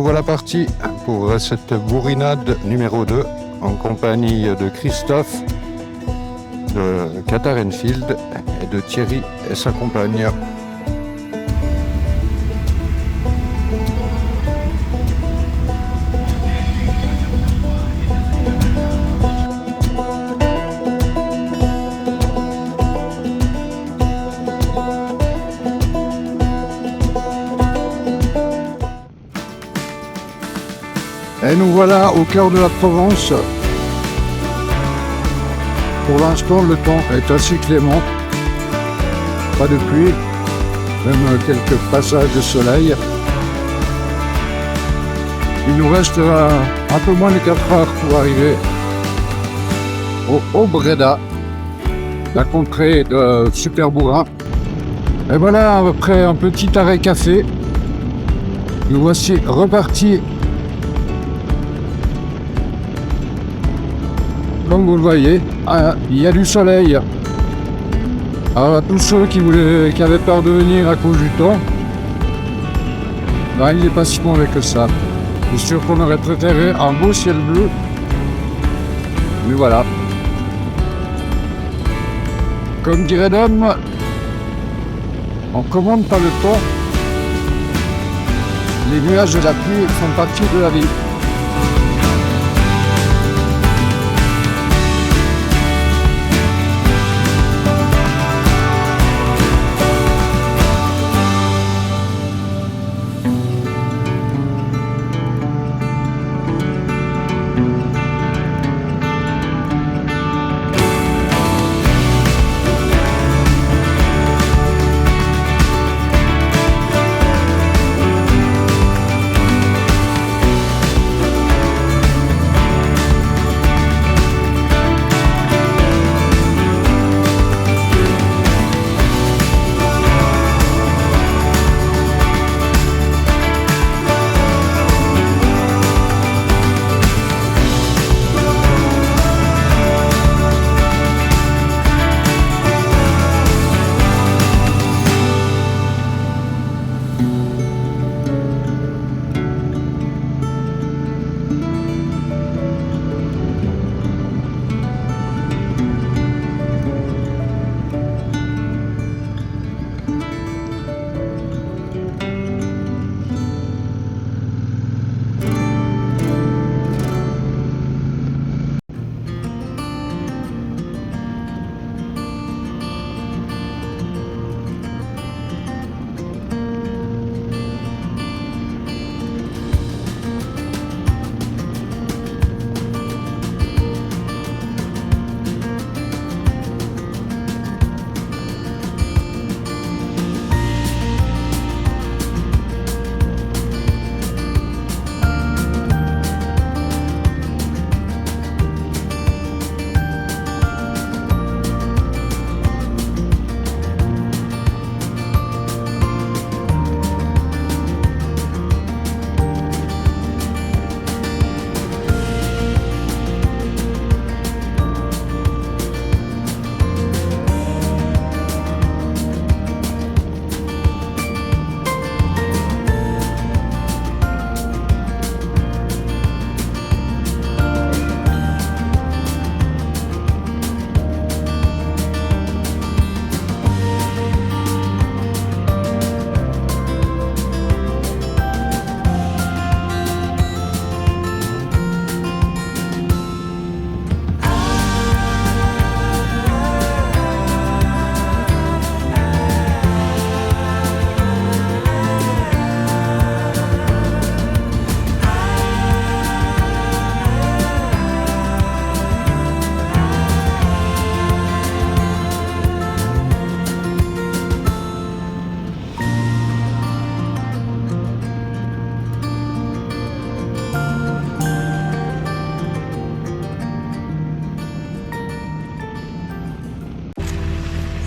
Voilà parti pour cette bourrinade numéro 2 en compagnie de Christophe, de Qatar Enfield et de Thierry et sa compagne. Et nous voilà au cœur de la Provence. Pour l'instant, le temps est assez clément. Pas de pluie, même quelques passages de soleil. Il nous reste un peu moins de 4 heures pour arriver au Breda, la contrée de Superbourrin. Et voilà, après un petit arrêt café, nous voici repartis. Comme vous le voyez, il y a du soleil. Alors, tous ceux qui avaient peur de venir à cause du temps, ben, il n'est pas si mauvais que ça. C'est sûr qu'on aurait préféré un beau ciel bleu. Mais voilà. Comme dirait l'homme, on commande pas le temps. Les nuages de la pluie font partie de la vie.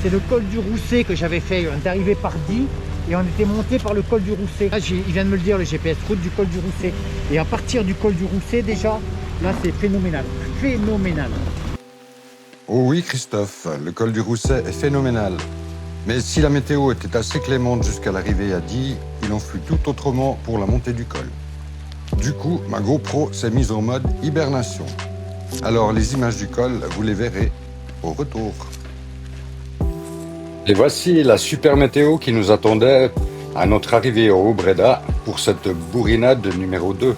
C'est le col du Rousset que j'avais fait. On est arrivé par Die et on était monté par le col du Rousset. Là, il vient de me le dire, le GPS, route du col du Rousset. Et à partir du col du Rousset, déjà, là, c'est phénoménal. Phénoménal. Oh oui, Christophe, le col du Rousset est phénoménal. Mais si la météo était assez clémente jusqu'à l'arrivée à Die, il en fut tout autrement pour la montée du col. Du coup, ma GoPro s'est mise en mode hibernation. Alors les images du col, vous les verrez au retour. Et voici la super météo qui nous attendait à notre arrivée au Robreda pour cette bourrinade numéro 2.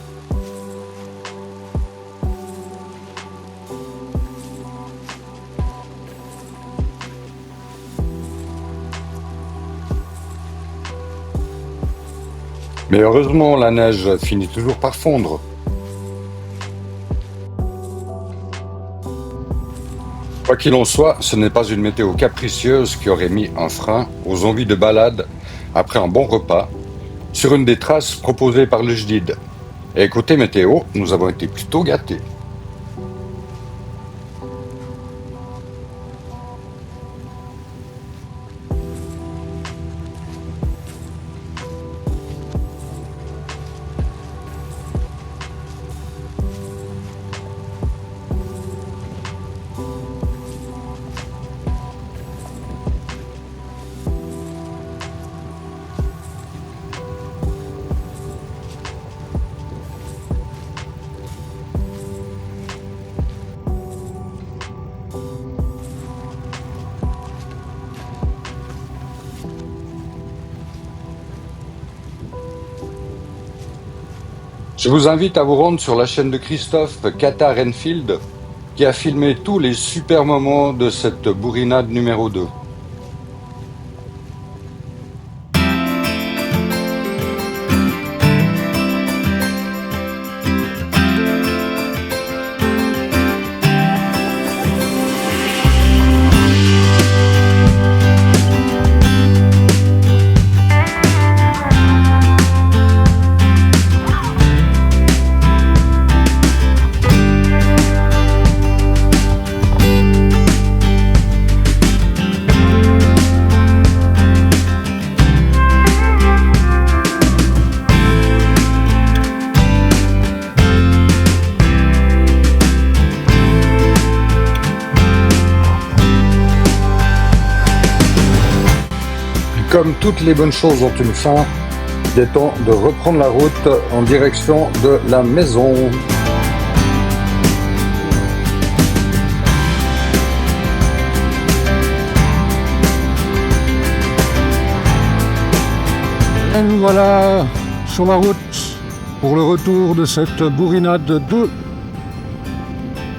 Mais heureusement, la neige finit toujours par fondre. Quoi qu'il en soit, ce n'est pas une météo capricieuse qui aurait mis un frein aux envies de balade après un bon repas sur une des traces proposées par le JDID. Et côté météo, nous avons été plutôt gâtés. Je vous invite à vous rendre sur la chaîne de Christophe, Qatar Enfield, qui a filmé tous les super moments de cette bourrinade numéro 2. Comme toutes les bonnes choses ont une fin, il est temps de reprendre la route en direction de la maison. Et nous voilà sur la route pour le retour de cette bourrinade 2.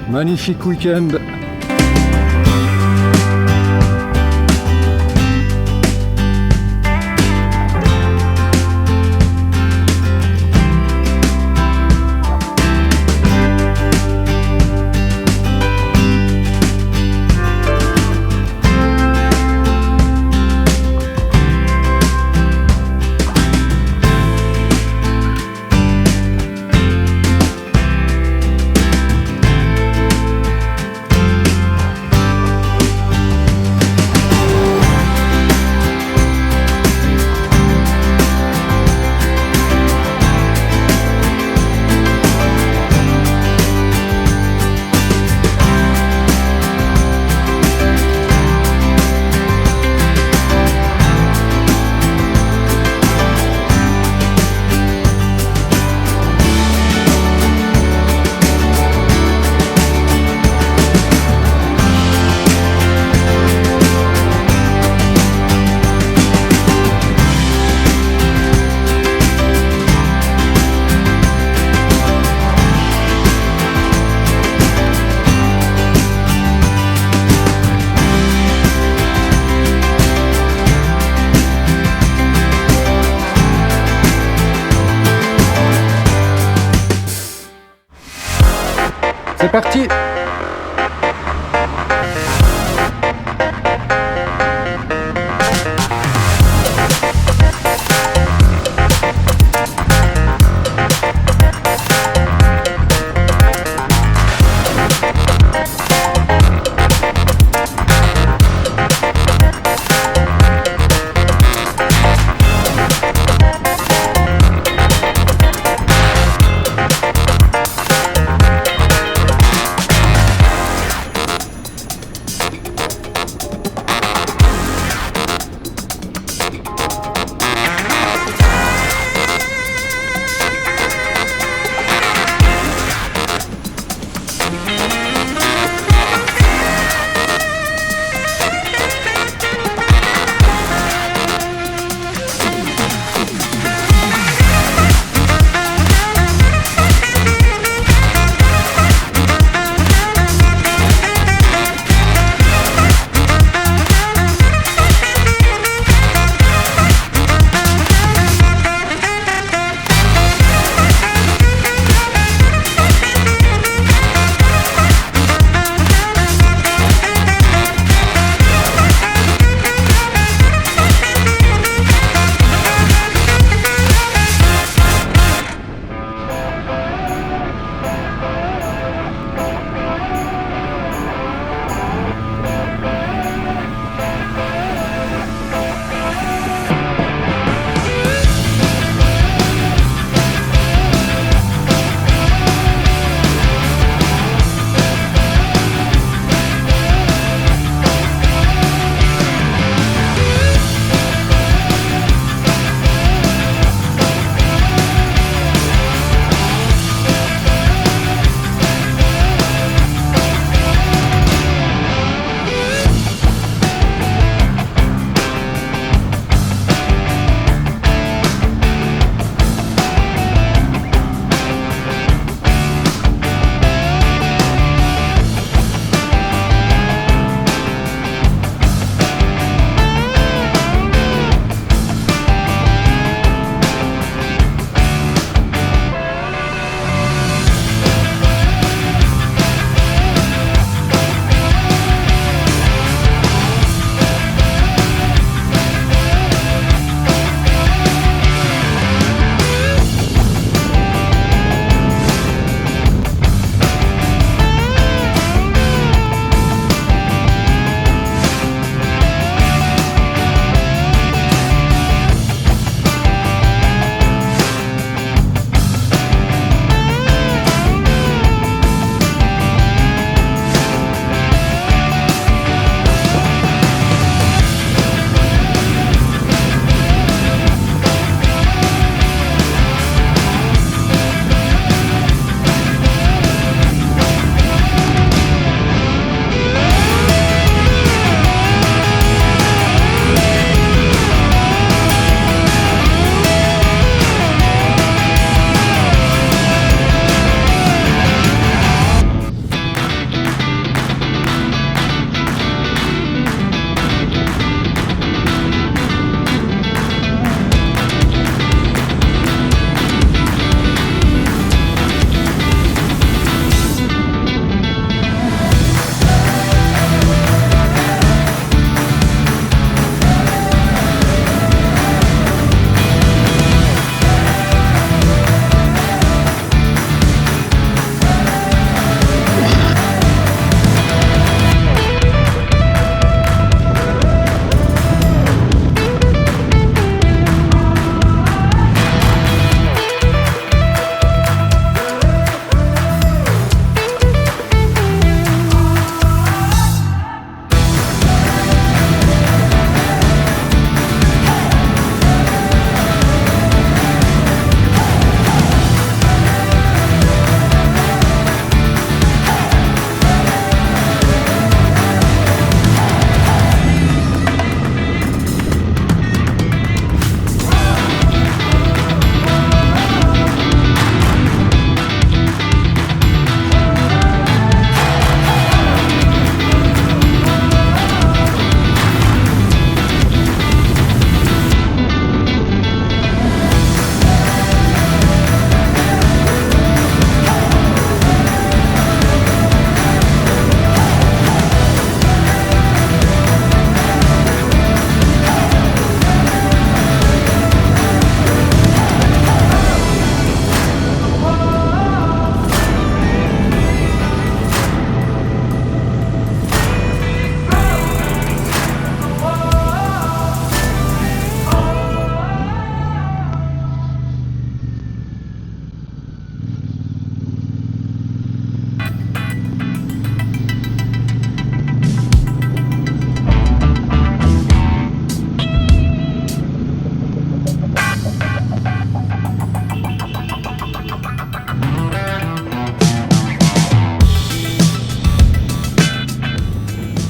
Magnifique week-end. C'est parti!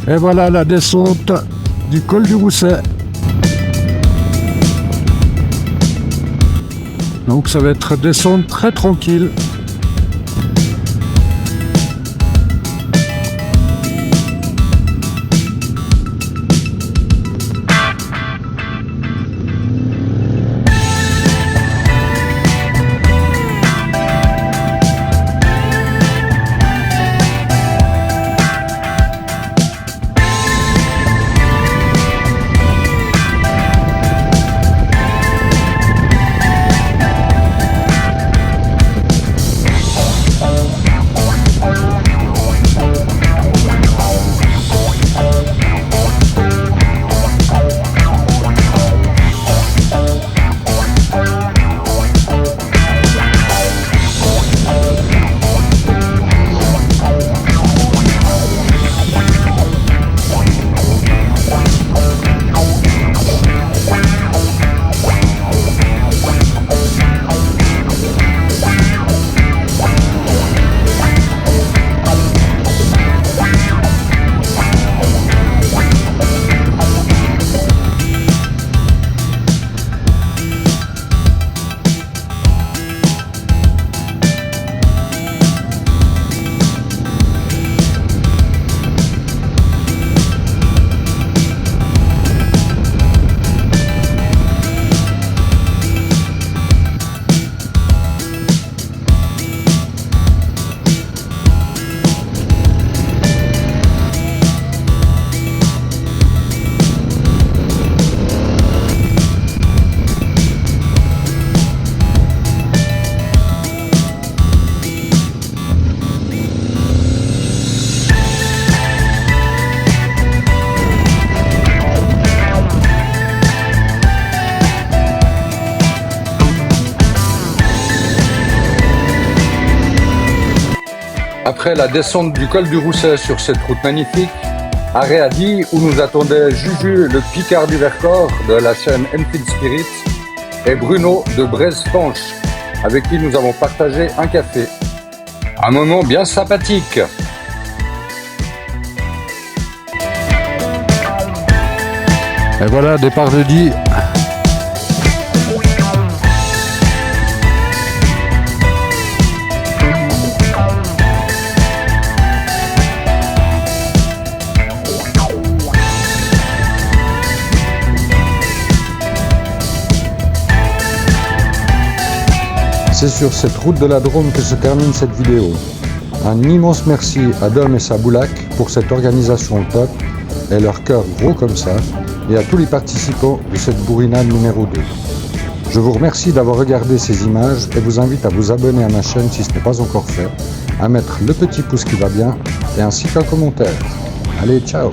Et voilà la descente du col du Rousset. Donc ça va être descente très tranquille. Après la descente du col du Rousset sur cette route magnifique, arrêt à Die où nous attendait Juju, le Picard du Vercors de la chaîne Enfield Spirit, et Bruno de Brest-Panche, avec qui nous avons partagé un café. Un moment bien sympathique. Et voilà, départ de Die. C'est sur cette route de la Drôme que se termine cette vidéo. Un immense merci à Dom et sa boulac pour cette organisation top et leur cœur gros comme ça, et à tous les participants de cette bourrinade numéro 2. Je vous remercie d'avoir regardé ces images et vous invite à vous abonner à ma chaîne si ce n'est pas encore fait, à mettre le petit pouce qui va bien et ainsi qu'un commentaire. Allez, ciao!